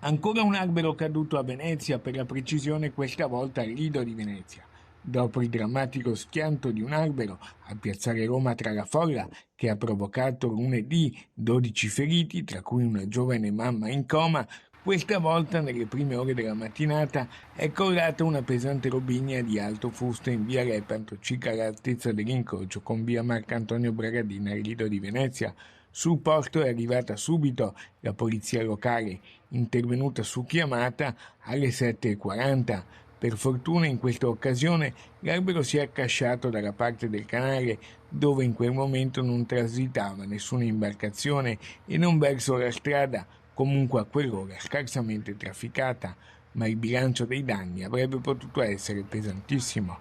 Ancora un albero caduto a Venezia, per la precisione questa volta al Lido di Venezia. Dopo il drammatico schianto di un albero a Piazzale Roma tra la folla, che ha provocato lunedì 12 feriti, tra cui una giovane mamma in coma, questa volta nelle prime ore della mattinata è crollata una pesante robinia di alto fusto in via Lepanto, circa all'altezza dell'incrocio con via Marcantonio Bragadina al Lido di Venezia. Sul posto è arrivata subito la polizia locale, intervenuta su chiamata alle 7:40. Per fortuna in questa occasione l'albero si è accasciato dalla parte del canale dove in quel momento non transitava nessuna imbarcazione e non verso la strada, comunque a quell'ora scarsamente trafficata, ma il bilancio dei danni avrebbe potuto essere pesantissimo.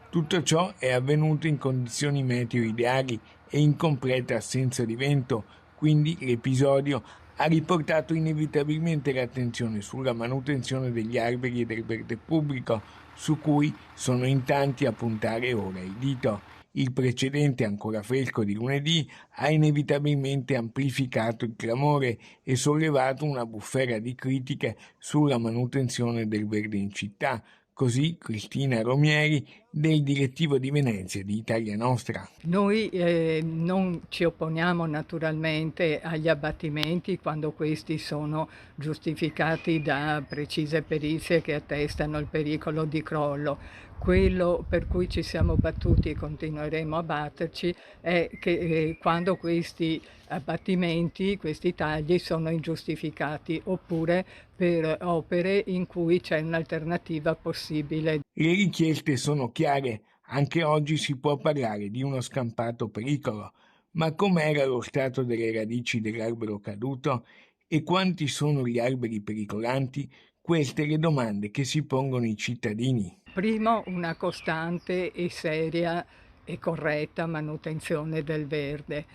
Tutto ciò è avvenuto in condizioni meteo ideali e in completa assenza di vento, quindi l'episodio ha riportato inevitabilmente l'attenzione sulla manutenzione degli alberi e del verde pubblico, su cui sono in tanti a puntare ora il dito. Il precedente, ancora fresco di lunedì, ha inevitabilmente amplificato il clamore e sollevato una bufera di critiche sulla manutenzione del verde in città. Così Cristina Romieri, del direttivo di Venezia di Italia Nostra. Noi non ci opponiamo naturalmente agli abbattimenti quando questi sono giustificati da precise perizie che attestano il pericolo di crollo. Quello per cui ci siamo battuti e continueremo a batterci è che quando questi abbattimenti, questi tagli sono ingiustificati oppure per opere in cui c'è un'alternativa possibile. Le richieste sono chiare, anche oggi si può parlare di uno scampato pericolo, ma com'era lo stato delle radici dell'albero caduto e quanti sono gli alberi pericolanti? Queste le domande che si pongono i cittadini. Primo, una costante e seria e corretta manutenzione del verde.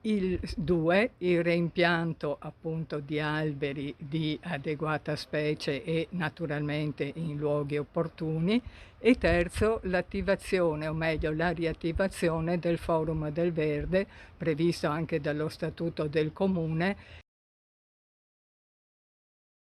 Il 2, il reimpianto appunto di alberi di adeguata specie e naturalmente in luoghi opportuni. E terzo, l'attivazione, o meglio la riattivazione del Forum del Verde, previsto anche dallo Statuto del Comune,